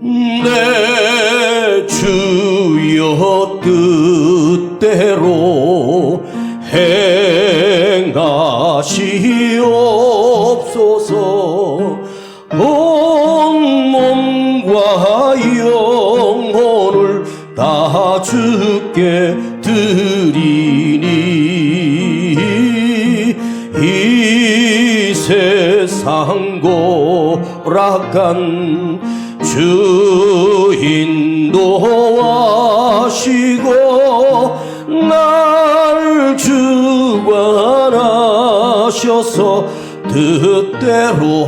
내 주여 뜻대로 행하시옵소서. 온 몸과 영혼을 다 주께 드리니 이 세상 고락한 주 인도하시고 날 주관하셔서 뜻대로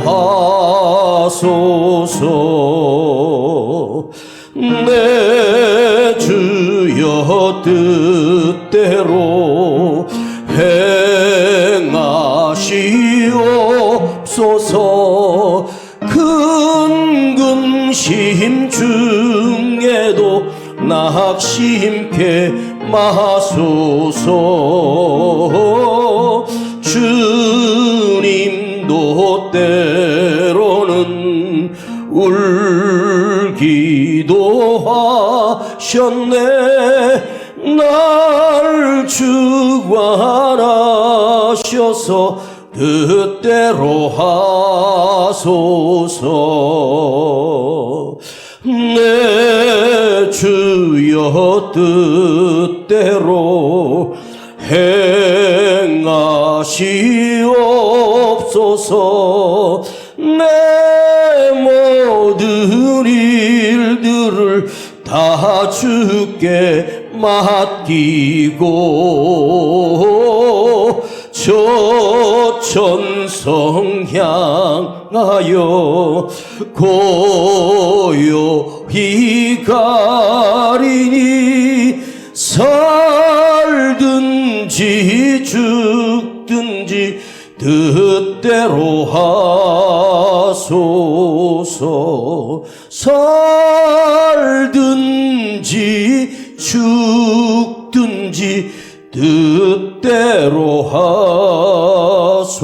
하소서. 내 주여 뜻대로 행하시옵소서. 큰 근심 중에도 낙심케 마소서. 주님도 때로는 울기도 하셨네. 날 주관하셔서 뜻대로 하소서. 내 주여 뜻대로 행하시옵소서. 내 모든 일들을 다 주께 맡기고 저 천성 향하여 고요히 가리니 살든지 죽든지 뜻대로 하소서. 살든지 죽든지 뜻대로 하소서.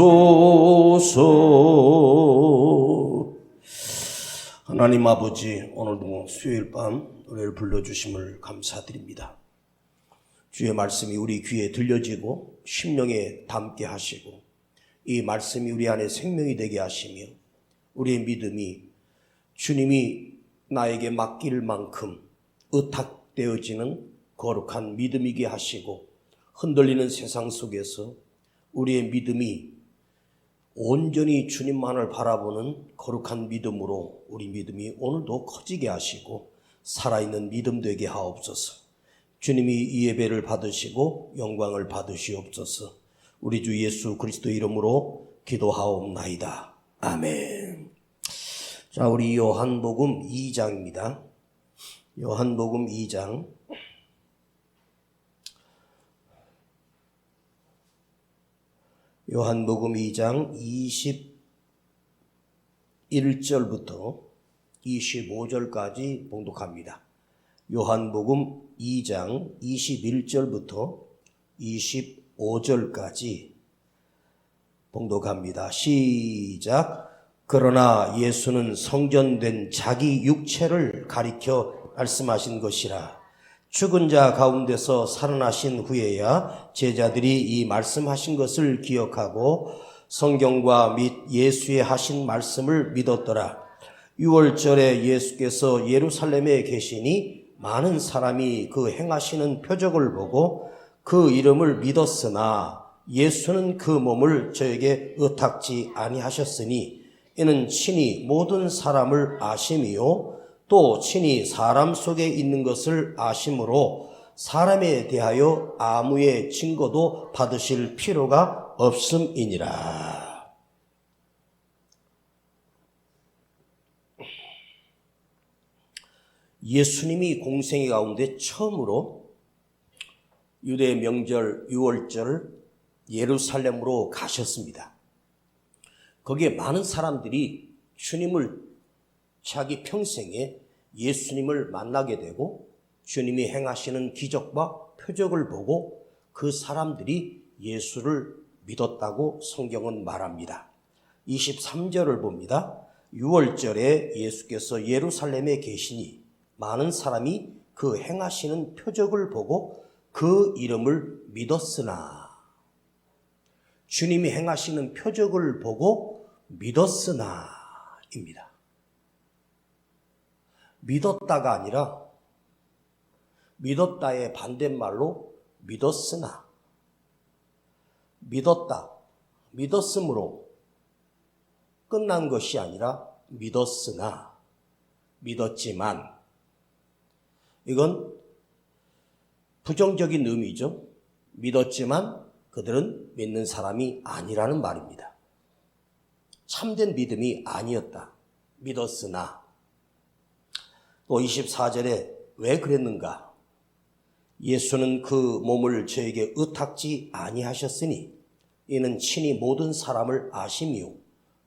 하나님 아버지, 오늘도 수요일 밤 노래를 불러주심을 감사드립니다. 주의 말씀이 우리 귀에 들려지고 심령에 담게 하시고 이 말씀이 우리 안에 생명이 되게 하시며 우리의 믿음이 주님이 나에게 맡길 만큼 의탁되어지는 거룩한 믿음이게 하시고 흔들리는 세상 속에서 우리의 믿음이 온전히 주님만을 바라보는 거룩한 믿음으로 우리 믿음이 오늘도 커지게 하시고 살아있는 믿음 되게 하옵소서. 주님이 이 예배를 받으시고 영광을 받으시옵소서. 우리 주 예수 그리스도 이름으로 기도하옵나이다. 아멘. 자, 우리 요한복음 2장입니다. 요한복음 2장. 요한복음 2장 21절부터 25절까지 봉독합니다. 요한복음 2장 21절부터 25절까지 봉독합니다. 시작. 그러나 예수는 성전된 자기 육체를 가리켜 말씀하신 것이라. 죽은 자 가운데서 살아나신 후에야 제자들이 이 말씀하신 것을 기억하고 성경과 및 예수의 하신 말씀을 믿었더라. 6월절에 예수께서 예루살렘에 계시니 많은 사람이 그 행하시는 표적을 보고 그 이름을 믿었으나 예수는 그 몸을 저에게 의탁지 아니하셨으니 이는 친히 모든 사람을 아심이요 또 친히 사람 속에 있는 것을 아심으로 사람에 대하여 아무의 증거도 받으실 필요가 없음이니라. 예수님이 공생애 가운데 처음으로 유대 명절 6월절 예루살렘으로 가셨습니다. 거기에 많은 사람들이 주님을 자기 평생에 예수님을 만나게 되고 주님이 행하시는 기적과 표적을 보고 그 사람들이 예수를 믿었다고 성경은 말합니다. 23절을 봅니다. 유월절에 예수께서 예루살렘에 계시니 많은 사람이 그 행하시는 표적을 보고 그 이름을 믿었으나, 주님이 행하시는 표적을 보고 믿었으나 입니다. 믿었다가 아니라 믿었다의 반대말로 믿었으나, 믿었다, 믿었으므로 끝난 것이 아니라 믿었으나, 믿었지만, 이건 부정적인 의미죠. 믿었지만 그들은 믿는 사람이 아니라는 말입니다. 참된 믿음이 아니었다. 믿었으나. 또 24절에 왜 그랬는가? 예수는 그 몸을 저에게 의탁지 아니하셨으니 이는 친히 모든 사람을 아심이요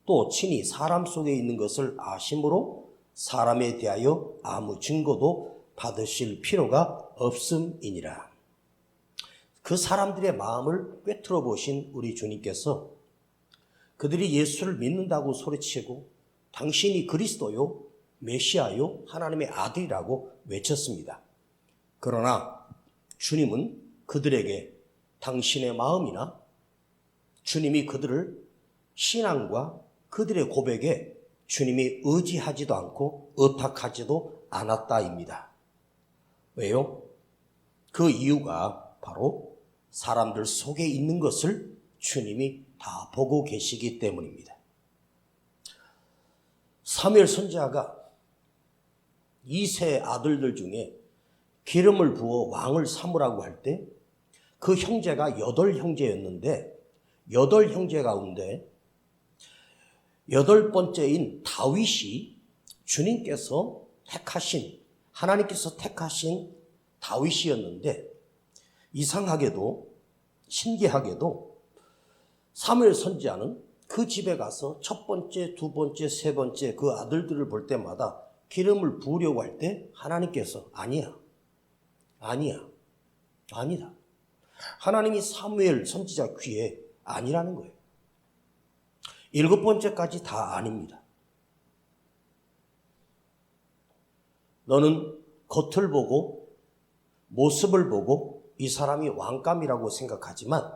또 친히 사람 속에 있는 것을 아심으로 사람에 대하여 아무 증거도 받으실 필요가 없음이니라. 그 사람들의 마음을 꿰뚫어 보신 우리 주님께서 그들이 예수를 믿는다고 소리치고 당신이 그리스도요, 메시아요, 하나님의 아들이라고 외쳤습니다. 그러나 주님은 그들에게 당신의 마음이나 주님이 그들을 신앙과 그들의 고백에 주님이 의지하지도 않고 의탁하지도 않았다입니다. 왜요? 그 이유가 바로 사람들 속에 있는 것을 주님이 다 보고 계시기 때문입니다. 사무엘 선지자가 2세 아들들 중에 기름을 부어 왕을 삼으라고 할 때 그 형제가 8형제였는데 8형제 가운데 8번째인 다윗이 주님께서 택하신, 하나님께서 택하신 다윗이었는데 이상하게도 신기하게도 사무엘 선지자는 그 집에 가서 첫 번째, 두 번째, 세 번째 그 아들들을 볼 때마다 기름을 부으려고 할 때 하나님께서 아니다. 하나님이 사무엘 선지자 귀에 아니라는 거예요. 7번째까지 다 아닙니다. 너는 겉을 보고 모습을 보고 이 사람이 왕감이라고 생각하지만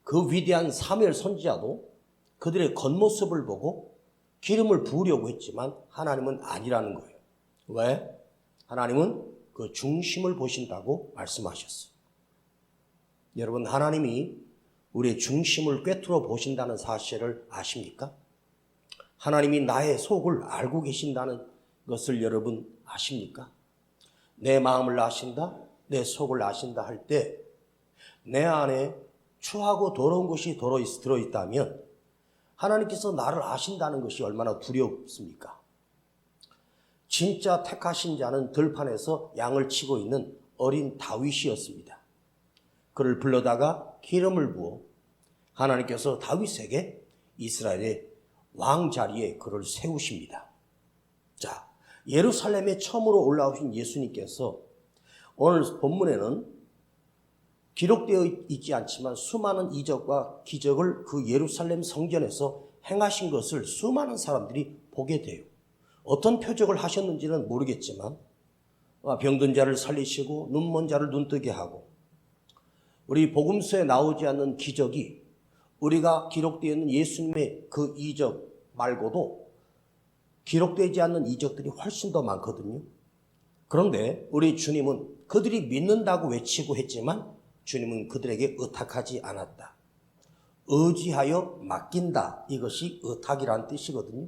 그 위대한 사무엘 선지자도 그들의 겉모습을 보고 기름을 부으려고 했지만 하나님은 아니라는 거예요. 왜? 하나님은 그 중심을 보신다고 말씀하셨어요. 여러분, 하나님이 우리의 중심을 꿰뚫어 보신다는 사실을 아십니까? 하나님이 나의 속을 알고 계신다는 것을 여러분 아십니까? 내 마음을 아신다, 내 속을 아신다 할 때 내 안에 추하고 더러운 것이 들어있다면 하나님께서 나를 아신다는 것이 얼마나 두렵습니까? 진짜 택하신 자는 들판에서 양을 치고 있는 어린 다윗이었습니다. 그를 불러다가 기름을 부어 하나님께서 다윗에게 이스라엘의 왕 자리에 그를 세우십니다. 자, 예루살렘에 처음으로 올라오신 예수님께서 오늘 본문에는 기록되어 있지 않지만 수많은 이적과 기적을 그 예루살렘 성전에서 행하신 것을 수많은 사람들이 보게 돼요. 어떤 표적을 하셨는지는 모르겠지만 병든 자를 살리시고 눈먼 자를 눈뜨게 하고 우리 복음서에 나오지 않는 기적이 우리가 기록되어 있는 예수님의 그 이적 말고도 기록되지 않는 이적들이 훨씬 더 많거든요. 그런데 우리 주님은 그들이 믿는다고 외치고 했지만 주님은 그들에게 의탁하지 않았다. 의지하여 맡긴다. 이것이 의탁이라는 뜻이거든요.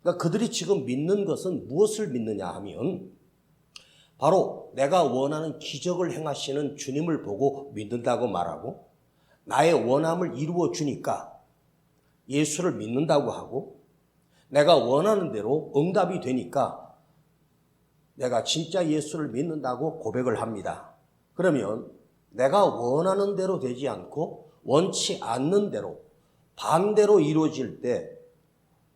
그러니까 그들이 지금 믿는 것은 무엇을 믿느냐 하면 바로 내가 원하는 기적을 행하시는 주님을 보고 믿는다고 말하고 나의 원함을 이루어 주니까 예수를 믿는다고 하고 내가 원하는 대로 응답이 되니까 내가 진짜 예수를 믿는다고 고백을 합니다. 그러면 내가 원하는 대로 되지 않고 원치 않는 대로 반대로 이루어질 때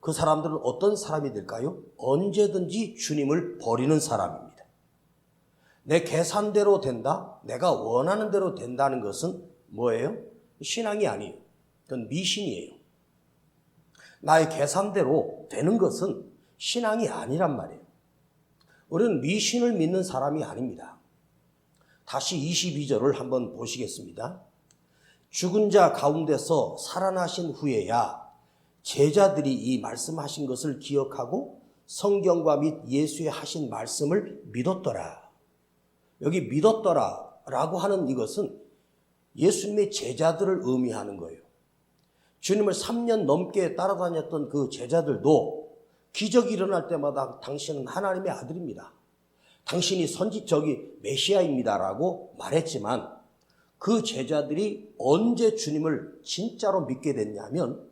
그 사람들은 어떤 사람이 될까요? 언제든지 주님을 버리는 사람입니다. 내 계산대로 된다? 내가 원하는 대로 된다는 것은 뭐예요? 신앙이 아니에요. 그건 미신이에요. 나의 계산대로 되는 것은 신앙이 아니란 말이에요. 우리는 미신을 믿는 사람이 아닙니다. 다시 22절을 한번 보시겠습니다. 죽은 자 가운데서 살아나신 후에야 제자들이 이 말씀하신 것을 기억하고 성경과 및 예수의 하신 말씀을 믿었더라. 여기 믿었더라 라고 하는 이것은 예수님의 제자들을 의미하는 거예요. 주님을 3년 넘게 따라다녔던 그 제자들도 기적이 일어날 때마다 당신은 하나님의 아들입니다. 당신이 메시아입니다라고 말했지만 그 제자들이 언제 주님을 진짜로 믿게 됐냐면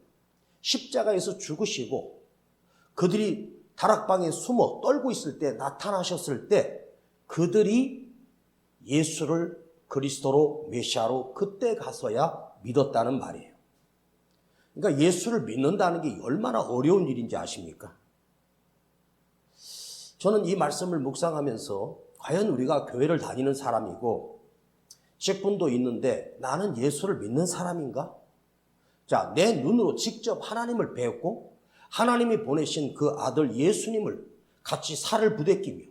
십자가에서 죽으시고 그들이 다락방에 숨어 떨고 있을 때 나타나셨을 때 그들이 예수를 그리스도로 메시아로 그때 가서야 믿었다는 말이에요. 그러니까 예수를 믿는다는 게 얼마나 어려운 일인지 아십니까? 저는 이 말씀을 묵상하면서 과연 우리가 교회를 다니는 사람이고 직분도 있는데 나는 예수를 믿는 사람인가? 자, 내 눈으로 직접 하나님을 배웠고 하나님이 보내신 그 아들 예수님을 같이 살을 부대끼며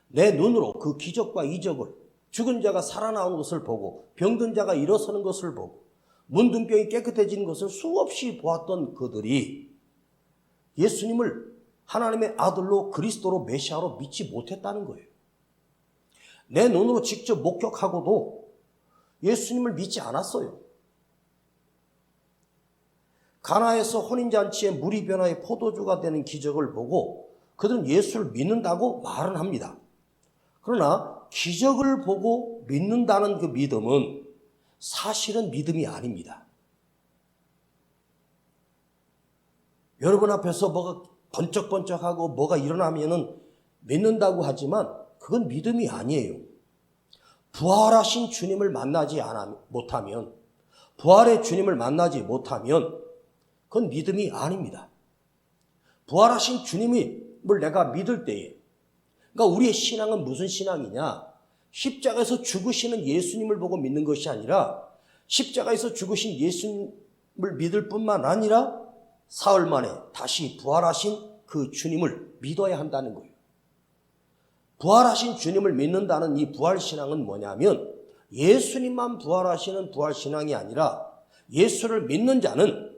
내 눈으로 그 기적과 이적을 죽은 자가 살아나오는 것을 보고 병든 자가 일어서는 것을 보고 문둥병이 깨끗해지는 것을 수없이 보았던 그들이 예수님을 하나님의 아들로 그리스도로 메시아로 믿지 못했다는 거예요. 내 눈으로 직접 목격하고도 예수님을 믿지 않았어요. 가나에서 혼인잔치에 물이 변화해 포도주가 되는 기적을 보고 그들은 예수를 믿는다고 말은 합니다. 그러나 기적을 보고 믿는다는 그 믿음은 사실은 믿음이 아닙니다. 여러분 앞에서 뭐가 번쩍번쩍하고 뭐가 일어나면은 믿는다고 하지만 그건 믿음이 아니에요. 부활하신 주님을 만나지 못하면, 부활의 주님을 만나지 못하면 그건 믿음이 아닙니다. 부활하신 주님을 내가 믿을 때에, 그러니까 우리의 신앙은 무슨 신앙이냐? 십자가에서 죽으시는 예수님을 보고 믿는 것이 아니라 십자가에서 죽으신 예수님을 믿을 뿐만 아니라 사흘 만에 다시 부활하신 그 주님을 믿어야 한다는 거예요. 부활하신 주님을 믿는다는 이 부활신앙은 뭐냐면 예수님만 부활하시는 부활신앙이 아니라 예수를 믿는 자는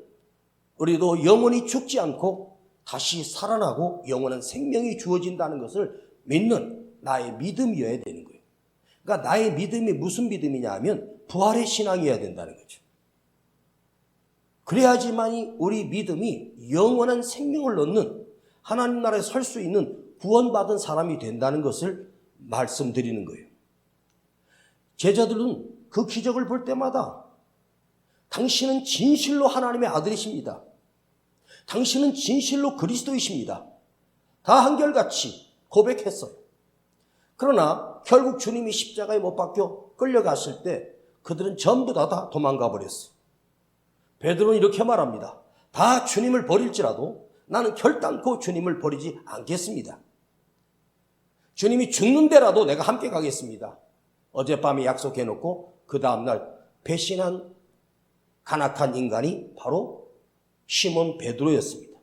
우리도 영원히 죽지 않고 다시 살아나고 영원한 생명이 주어진다는 것을 믿는 나의 믿음이어야 되는 거예요. 그러니까 나의 믿음이 무슨 믿음이냐 하면 부활의 신앙이어야 된다는 거죠. 그래야지만이 우리 믿음이 영원한 생명을 얻는 하나님 나라에 설 수 있는 구원받은 사람이 된다는 것을 말씀드리는 거예요. 제자들은 그 기적을 볼 때마다 당신은 진실로 하나님의 아들이십니다. 당신은 진실로 그리스도이십니다. 다 한결같이 고백했어요. 그러나 결국 주님이 십자가에 못 박혀 끌려갔을 때 그들은 전부 다 도망가 버렸어요. 베드로는 이렇게 말합니다. 다 주님을 버릴지라도 나는 결단코 주님을 버리지 않겠습니다. 주님이 죽는데라도 내가 함께 가겠습니다. 어젯밤에 약속해놓고 그 다음날 배신한 간악한 인간이 바로 시몬 베드로였습니다.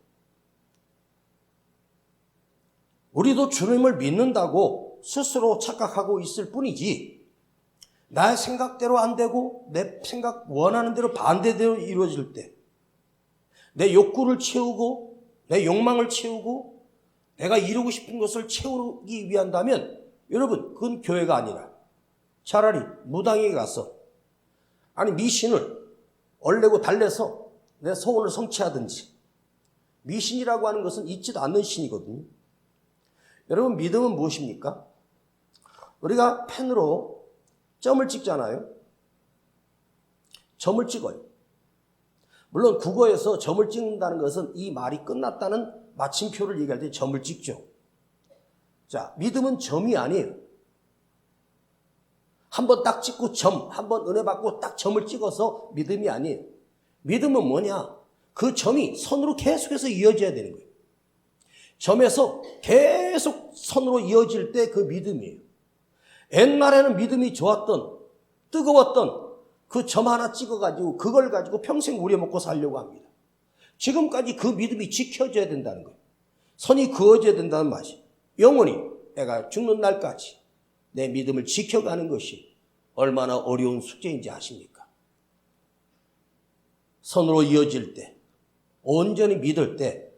우리도 주님을 믿는다고 스스로 착각하고 있을 뿐이지 나의 생각대로 안 되고 내 생각 원하는 대로 반대대로 이루어질 때 내 욕구를 채우고 내 욕망을 채우고 내가 이루고 싶은 것을 채우기 위한다면 여러분 그건 교회가 아니라 차라리 무당에게 가서 아니 미신을 얼레고 달래서 내 소원을 성취하든지 미신이라고 하는 것은 있지도 않는 신이거든요. 여러분 믿음은 무엇입니까? 우리가 펜으로 점을 찍잖아요. 점을 찍어요. 물론 국어에서 점을 찍는다는 것은 이 말이 끝났다는 마침표를 얘기할 때 점을 찍죠. 자, 믿음은 점이 아니에요. 한번 딱 찍고 점, 한번 은혜 받고 딱 점을 찍어서 믿음이 아니에요. 믿음은 뭐냐? 그 점이 선으로 계속해서 이어져야 되는 거예요. 점에서 계속 선으로 이어질 때 그 믿음이에요. 옛날에는 믿음이 좋았던, 뜨거웠던 그 점 하나 찍어가지고 그걸 가지고 평생 우려먹고 살려고 합니다. 지금까지 그 믿음이 지켜져야 된다는 거예요. 선이 그어져야 된다는 말이에요. 영원히 내가 죽는 날까지 내 믿음을 지켜가는 것이 얼마나 어려운 숙제인지 아십니까? 선으로 이어질 때, 온전히 믿을 때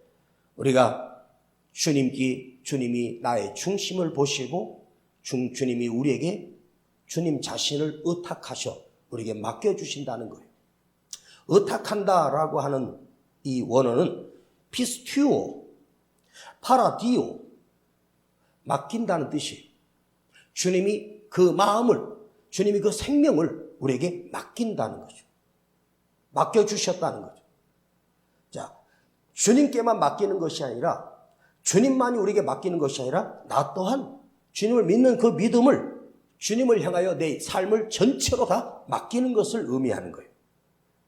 우리가 주님이 나의 중심을 보시고 주님이 우리에게 주님 자신을 의탁하셔 우리에게 맡겨주신다는 거예요. 의탁한다라고 하는 이 원어는 피스튜오, 파라디오, 맡긴다는 뜻이에요. 주님이 그 마음을, 주님이 그 생명을 우리에게 맡긴다는 거죠. 맡겨주셨다는 거죠. 자, 주님께만 맡기는 것이 아니라 주님만이 우리에게 맡기는 것이 아니라 나 또한 주님을 믿는 그 믿음을 주님을 향하여 내 삶을 전체로 다 맡기는 것을 의미하는 거예요.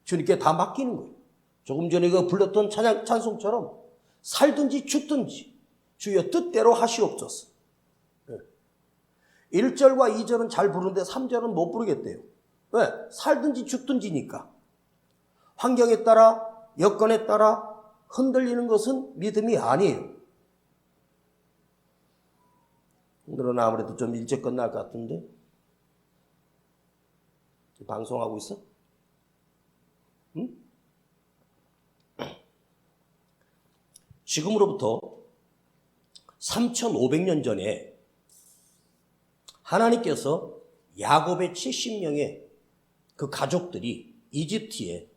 주님께 다 맡기는 거예요. 조금 전에 그 불렀던 찬송처럼 살든지 죽든지 주여 뜻대로 하시옵소서. 1절과 2절은 잘 부르는데 3절은 못 부르겠대요. 왜? 살든지 죽든지니까. 환경에 따라, 여건에 따라 흔들리는 것은 믿음이 아니에요. 오늘은 아무래도 좀 일찍 끝날 것 같은데. 방송하고 있어? 응? 지금으로부터 3,500년 전에 하나님께서 야곱의 70명의 그 가족들이 이집트의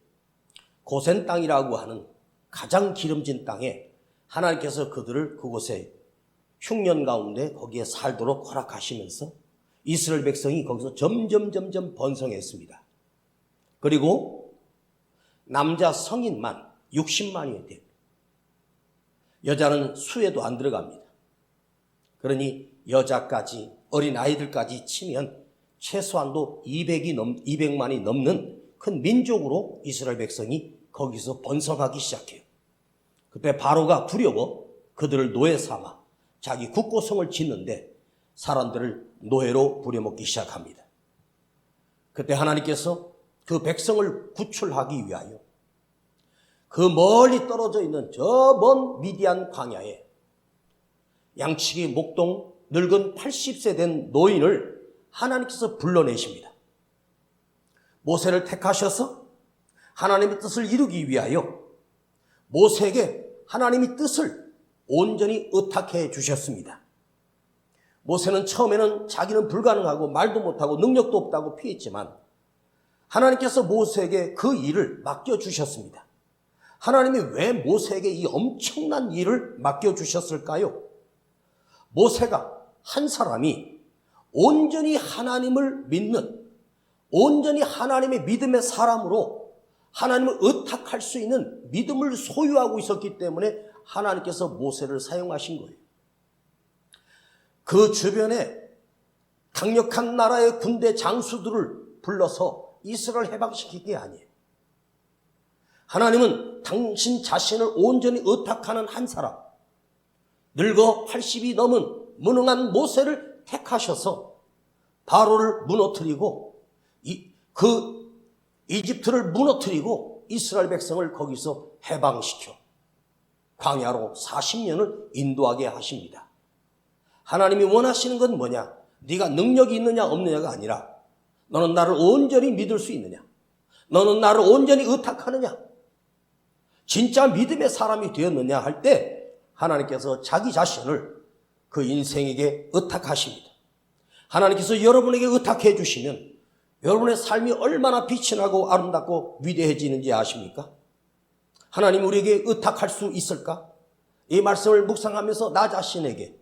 고센 땅이라고 하는 가장 기름진 땅에 하나님께서 그들을 그곳에 흉년 가운데 거기에 살도록 허락하시면서 이스라엘 백성이 거기서 점점 번성했습니다. 그리고 남자 성인만 60만이 됩니다. 여자는 수에도 안 들어갑니다. 그러니 여자까지 어린 아이들까지 치면 최소한도 200만이 넘는 큰 민족으로 이스라엘 백성이 거기서 번성하기 시작해요. 그때 바로가 두려워 그들을 노예 삼아 자기 국고성을 짓는데 사람들을 노예로 부려먹기 시작합니다. 그때 하나님께서 그 백성을 구출하기 위하여 그 멀리 떨어져 있는 저 먼 미디안 광야에 양치기 목동 늙은 80세 된 노인을 하나님께서 불러내십니다. 모세를 택하셔서 하나님의 뜻을 이루기 위하여 모세에게 하나님의 뜻을 온전히 의탁해 주셨습니다. 모세는 처음에는 자기는 불가능하고 말도 못하고 능력도 없다고 피했지만 하나님께서 모세에게 그 일을 맡겨주셨습니다. 하나님이 왜 모세에게 이 엄청난 일을 맡겨주셨을까요? 모세가 한 사람이 온전히 하나님을 믿는, 온전히 하나님의 믿음의 사람으로 하나님을 의탁할 수 있는 믿음을 소유하고 있었기 때문에 하나님께서 모세를 사용하신 거예요. 그 주변에 강력한 나라의 군대 장수들을 불러서 이스라엘을 해방시킨 게 아니에요. 하나님은 당신 자신을 온전히 의탁하는 한 사람, 늙어 80이 넘은 무능한 모세를 택하셔서 바로를 무너뜨리고 이집트를 무너뜨리고 이스라엘 백성을 거기서 해방시켜 광야로 40년을 인도하게 하십니다. 하나님이 원하시는 건 뭐냐? 네가 능력이 있느냐 없느냐가 아니라 너는 나를 온전히 믿을 수 있느냐? 너는 나를 온전히 의탁하느냐? 진짜 믿음의 사람이 되었느냐 할 때 하나님께서 자기 자신을 그 인생에게 의탁하십니다. 하나님께서 여러분에게 의탁해 주시면 여러분의 삶이 얼마나 빛이 나고 아름답고 위대해지는지 아십니까? 하나님 우리에게 의탁할 수 있을까? 이 말씀을 묵상하면서 나 자신에게,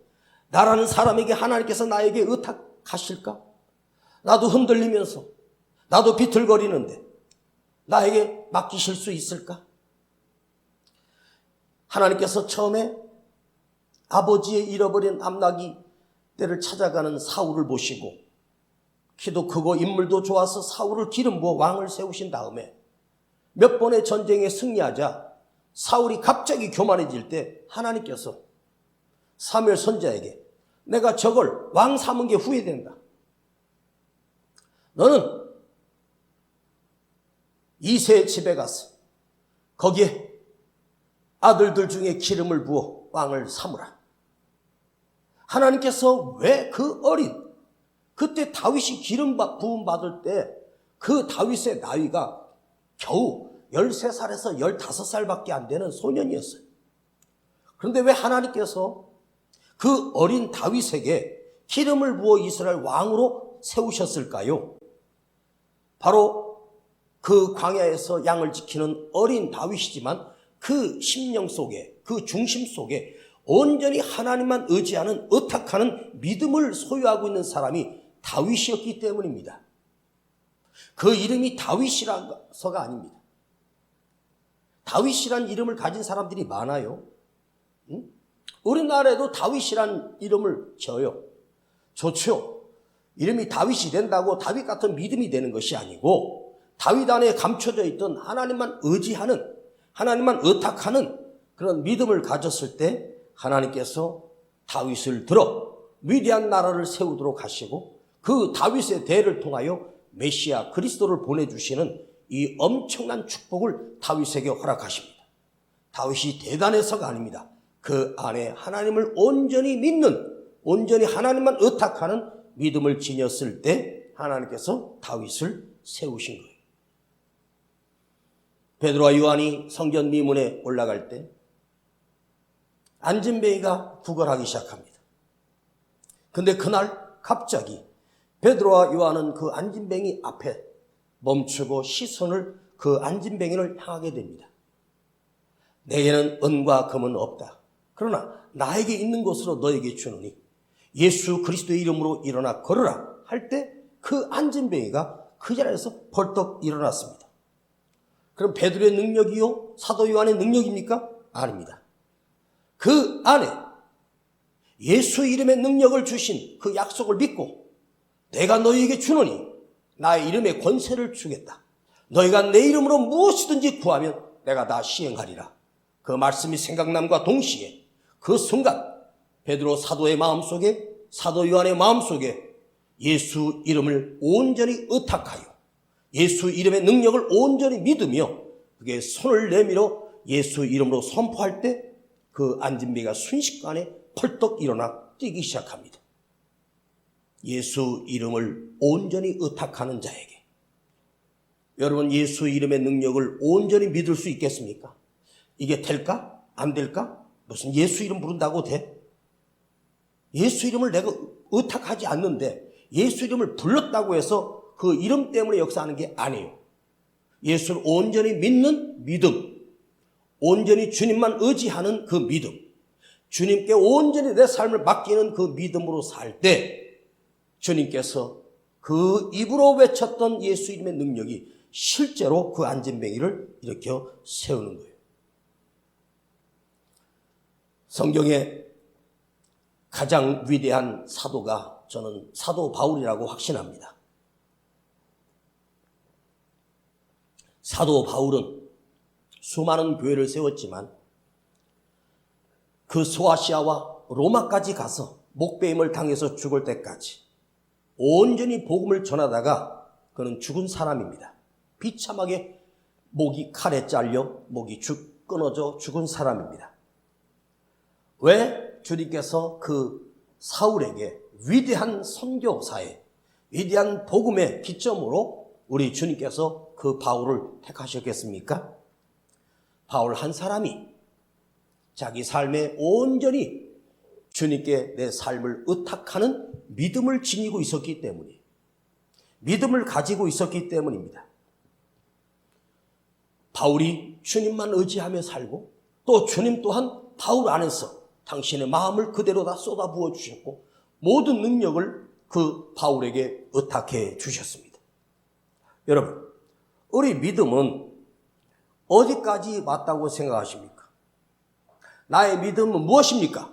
나라는 사람에게 하나님께서 나에게 의탁하실까? 나도 흔들리면서 나도 비틀거리는데 나에게 맡기실 수 있을까? 하나님께서 처음에 아버지의 잃어버린 암나기 떼를 찾아가는 사울을 보시고 키도 크고 인물도 좋아서 사울을 기름 부어 왕을 세우신 다음에 몇 번의 전쟁에 승리하자 사울이 갑자기 교만해질 때 하나님께서 사무엘 선지자에게 내가 저걸 왕 삼은 게 후회된다. 너는 이새의 집에 가서 거기에 아들들 중에 기름을 부어 왕을 삼으라. 하나님께서 왜 그 어린, 그때 다윗이 기름 부음 받을 때 그 다윗의 나이가 겨우 13살에서 15살밖에 안 되는 소년이었어요. 그런데 왜 하나님께서 그 어린 다윗에게 기름을 부어 이스라엘 왕으로 세우셨을까요? 바로 그 광야에서 양을 지키는 어린 다윗이지만 그 심령 속에, 그 중심 속에 온전히 하나님만 의지하는 의탁하는 믿음을 소유하고 있는 사람이 다윗이었기 때문입니다. 그 이름이 다윗이라서가 아닙니다. 다윗이란 이름을 가진 사람들이 많아요. 우리나라에도 다윗이란 이름을 지어요. 좋죠. 이름이 다윗이 된다고 다윗 같은 믿음이 되는 것이 아니고 다윗 안에 감춰져 있던 하나님만 의지하는, 하나님만 의탁하는 그런 믿음을 가졌을 때 하나님께서 다윗을 들어 위대한 나라를 세우도록 하시고 그 다윗의 대를 통하여 메시아 그리스도를 보내주시는 이 엄청난 축복을 다윗에게 허락하십니다. 다윗이 대단해서가 아닙니다. 그 안에 하나님을 온전히 믿는, 온전히 하나님만 의탁하는 믿음을 지녔을 때 하나님께서 다윗을 세우신 거예요. 베드로와 요한이 성전 미문에 올라갈 때 안진뱅이가 구걸하기 시작합니다. 근데 그날 갑자기 베드로와 요한은 그 안진뱅이 앞에 멈추고 시선을 그 안진뱅이를 향하게 됩니다. 내게는 은과 금은 없다. 그러나 나에게 있는 것으로 너에게 주노니 예수 그리스도의 이름으로 일어나 걸으라 할 때 그 안진뱅이가 그 자리에서 벌떡 일어났습니다. 그럼 베드로의 능력이요? 사도 요한의 능력입니까? 아닙니다. 그 안에 예수 이름의 능력을 주신 그 약속을 믿고 내가 너희에게 주노니 나의 이름에 권세를 주겠다. 너희가 내 이름으로 무엇이든지 구하면 내가 다 시행하리라. 그 말씀이 생각남과 동시에 그 순간 베드로 사도의 마음속에, 사도 요한의 마음속에 예수 이름을 온전히 의탁하여 예수 이름의 능력을 온전히 믿으며 그게 손을 내밀어 예수 이름으로 선포할 때 그 안진뱅이가 순식간에 펄떡 일어나 뛰기 시작합니다. 예수 이름을 온전히 의탁하는 자에게 여러분 예수 이름의 능력을 온전히 믿을 수 있겠습니까? 이게 될까? 안 될까? 무슨 예수 이름 부른다고 돼? 예수 이름을 내가 의탁하지 않는데 예수 이름을 불렀다고 해서 그 이름 때문에 역사하는 게 아니에요. 예수를 온전히 믿는 믿음, 온전히 주님만 의지하는 그 믿음, 주님께 온전히 내 삶을 맡기는 그 믿음으로 살 때 주님께서 그 입으로 외쳤던 예수 이름의 능력이 실제로 그 안진뱅이를 일으켜 세우는 거예요. 성경에 가장 위대한 사도가 저는 사도 바울이라고 확신합니다. 사도 바울은 수많은 교회를 세웠지만 그 소아시아와 로마까지 가서 목배임을 당해서 죽을 때까지 온전히 복음을 전하다가 그는 죽은 사람입니다. 비참하게 목이 칼에 잘려 목이 끊어져 죽은 사람입니다. 왜? 주님께서 그 사울에게 위대한 선교사의 위대한 복음의 기점으로 우리 주님께서 그 바울을 택하셨겠습니까? 바울 한 사람이 자기 삶에 온전히 주님께 내 삶을 의탁하는 믿음을 지니고 있었기 때문에 믿음을 가지고 있었기 때문입니다. 바울이 주님만 의지하며 살고 또 주님 또한 바울 안에서 당신의 마음을 그대로 다 쏟아부어 주셨고 모든 능력을 그 바울에게 의탁해 주셨습니다. 여러분, 우리 믿음은 어디까지 맞다고 생각하십니까? 나의 믿음은 무엇입니까?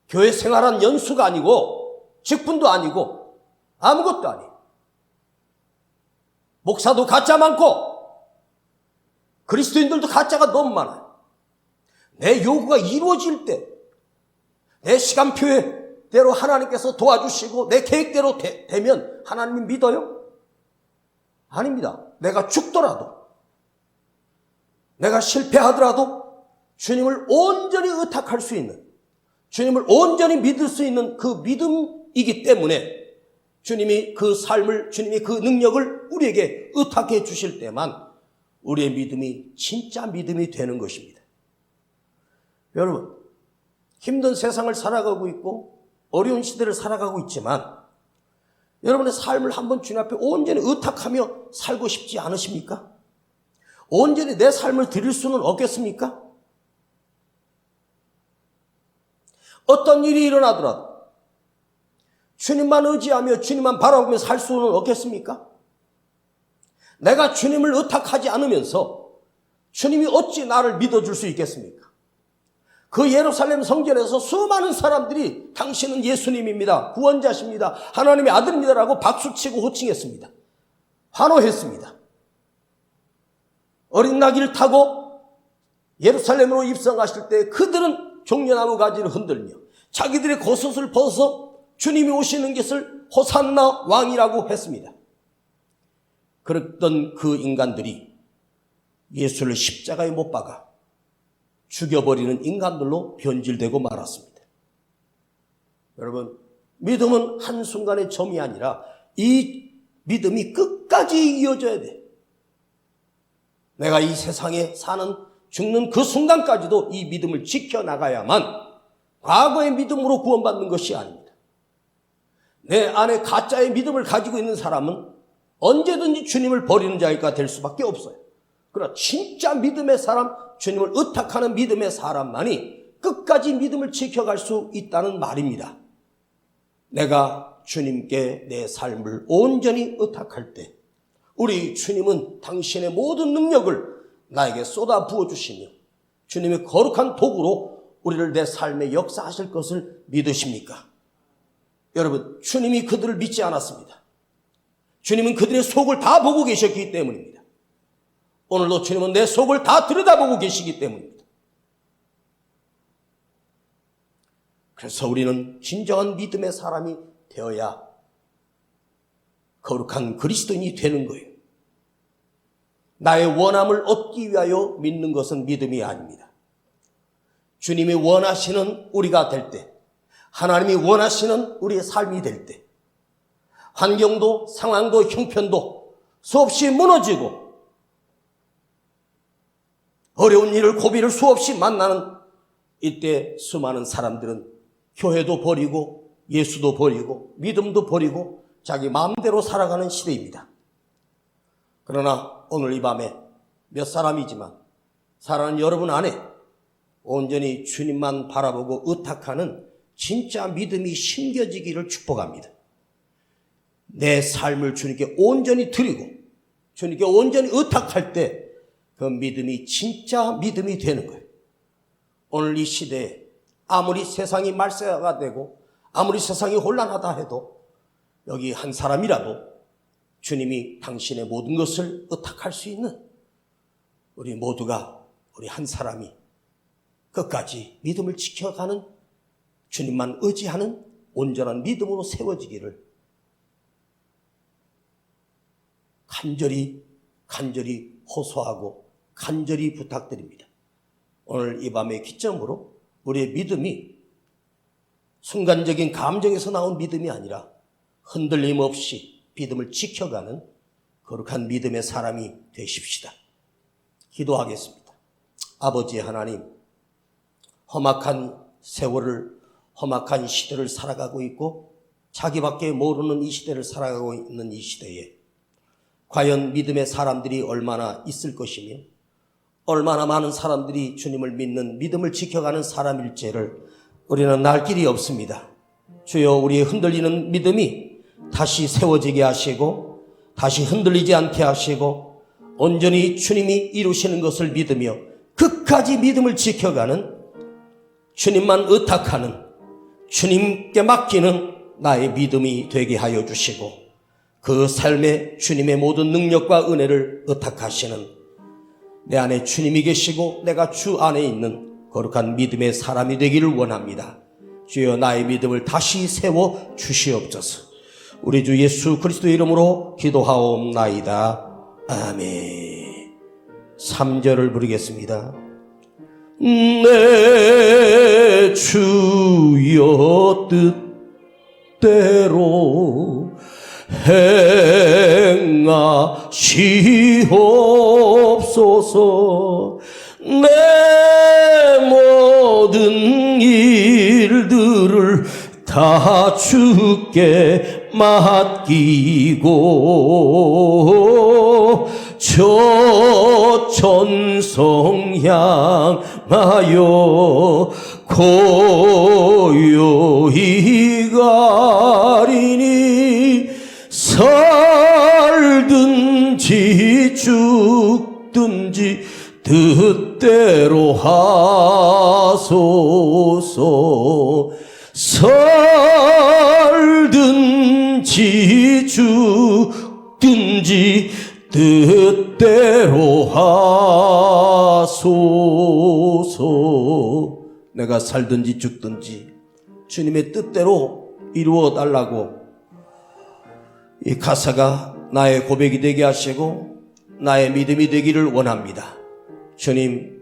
교회 생활한 연수가 아니고 직분도 아니고 아무것도 아니에요. 목사도 가짜 많고 그리스도인들도 가짜가 너무 많아요. 내 요구가 이루어질 때 내 시간표대로 하나님께서 도와주시고 내 계획대로 되면 하나님이 믿어요? 아닙니다. 내가 죽더라도 내가 실패하더라도 주님을 온전히 의탁할 수 있는, 주님을 온전히 믿을 수 있는 그 믿음이기 때문에 주님이 그 삶을, 주님이 그 능력을 우리에게 의탁해 주실 때만 우리의 믿음이 진짜 믿음이 되는 것입니다. 여러분, 힘든 세상을 살아가고 있고 어려운 시대를 살아가고 있지만 여러분의 삶을 한번 주님 앞에 온전히 의탁하며 살고 싶지 않으십니까? 온전히 내 삶을 드릴 수는 없겠습니까? 어떤 일이 일어나더라도 주님만 의지하며 주님만 바라보며 살 수는 없겠습니까? 내가 주님을 의탁하지 않으면서 주님이 어찌 나를 믿어줄 수 있겠습니까? 그 예루살렘 성전에서 수많은 사람들이 당신은 예수님입니다, 구원자십니다, 하나님의 아들입니다라고 박수치고 호칭했습니다. 환호했습니다. 어린 나귀를 타고 예루살렘으로 입성하실 때 그들은 종려나무 가지를 흔들며 자기들의 겉옷을 벗어 주님이 오시는 것을 호산나 왕이라고 했습니다. 그랬던 그 인간들이 예수를 십자가에 못 박아 죽여버리는 인간들로 변질되고 말았습니다. 여러분, 믿음은 한순간의 점이 아니라 이 믿음이 끝까지 이어져야 돼. 내가 이 세상에 사는, 죽는 그 순간까지도 이 믿음을 지켜나가야만 과거의 믿음으로 구원받는 것이 아닙니다. 내 안에 가짜의 믿음을 가지고 있는 사람은 언제든지 주님을 버리는 자가 될 수밖에 없어요. 그러나 진짜 믿음의 사람, 주님을 의탁하는 믿음의 사람만이 끝까지 믿음을 지켜갈 수 있다는 말입니다. 내가 주님께 내 삶을 온전히 의탁할 때 우리 주님은 당신의 모든 능력을 나에게 쏟아 부어주시며 주님의 거룩한 도구로 우리를 내 삶에 역사하실 것을 믿으십니까? 여러분, 주님이 그들을 믿지 않았습니다. 주님은 그들의 속을 다 보고 계셨기 때문입니다. 오늘도 주님은 내 속을 다 들여다보고 계시기 때문입니다. 그래서 우리는 진정한 믿음의 사람이 되어야 거룩한 그리스도인이 되는 거예요. 나의 원함을 얻기 위하여 믿는 것은 믿음이 아닙니다. 주님이 원하시는 우리가 될 때, 하나님이 원하시는 우리의 삶이 될 때, 환경도 상황도 형편도 수없이 무너지고 어려운 일을 고비를 수없이 만나는 이때 수많은 사람들은 교회도 버리고 예수도 버리고 믿음도 버리고 자기 마음대로 살아가는 시대입니다. 그러나 오늘 이 밤에 몇 사람이지만 사랑하는 여러분 안에 온전히 주님만 바라보고 의탁하는 진짜 믿음이 심겨지기를 축복합니다. 내 삶을 주님께 온전히 드리고 주님께 온전히 의탁할 때 그 믿음이 진짜 믿음이 되는 거예요. 오늘 이 시대에 아무리 세상이 말세가 되고 아무리 세상이 혼란하다 해도 여기 한 사람이라도 주님이 당신의 모든 것을 의탁할 수 있는 우리 모두가, 우리 한 사람이 끝까지 믿음을 지켜가는, 주님만 의지하는 온전한 믿음으로 세워지기를 간절히 호소하고 간절히 부탁드립니다. 오늘 이 밤의 기점으로 우리의 믿음이 순간적인 감정에서 나온 믿음이 아니라 흔들림 없이 믿음을 지켜가는 거룩한 믿음의 사람이 되십시다. 기도하겠습니다. 아버지 하나님, 험악한 세월을, 험악한 시대를 살아가고 있고 자기밖에 모르는 이 시대를 살아가고 있는 이 시대에 과연 믿음의 사람들이 얼마나 있을 것이며 얼마나 많은 사람들이 주님을 믿는 믿음을 지켜가는 사람일지를 우리는 날 길이 없습니다. 주여, 우리의 흔들리는 믿음이 다시 세워지게 하시고 다시 흔들리지 않게 하시고 온전히 주님이 이루시는 것을 믿으며 끝까지 믿음을 지켜가는, 주님만 의탁하는, 주님께 맡기는 나의 믿음이 되게 하여 주시고 그 삶에 주님의 모든 능력과 은혜를 의탁하시는 내 안에 주님이 계시고 내가 주 안에 있는 거룩한 믿음의 사람이 되기를 원합니다. 주여, 나의 믿음을 다시 세워 주시옵소서. 우리 주 예수 그리스도의 이름으로 기도하옵나이다. 아멘. 3절을 부르겠습니다. 내 주여 뜻대로 행하시옵소서. 내 모든 일들을 다 주께 맡기고 저 천성 향하여 고요히 가리니 살든지 죽든지 뜻대로 하소서. 살든지 죽든지 뜻대로 하소서. 내가 살든지 죽든지 주님의 뜻대로 이루어 달라고, 이 가사가 나의 고백이 되게 하시고 나의 믿음이 되기를 원합니다. 주님,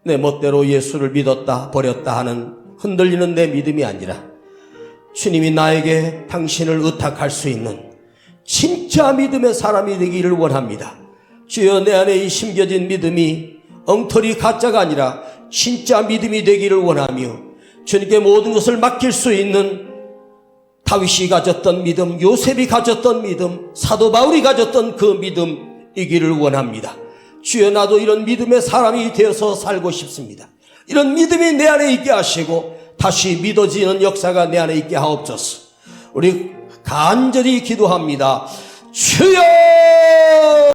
내 멋대로 예수를 믿었다 버렸다 하는 흔들리는 내 믿음이 아니라 주님이 나에게 당신을 의탁할 수 있는 진짜 믿음의 사람이 되기를 원합니다. 주여, 내 안에 이 심겨진 믿음이 엉터리 가짜가 아니라 진짜 믿음이 되기를 원하며 주님께 모든 것을 맡길 수 있는 다윗이 가졌던 믿음, 요셉이 가졌던 믿음, 사도 바울이 가졌던 그 믿음이기를 원합니다. 주여, 나도 이런 믿음의 사람이 되어서 살고 싶습니다. 이런 믿음이 내 안에 있게 하시고 다시 믿어지는 역사가 내 안에 있게 하옵소서. 우리 간절히 기도합니다. 주여!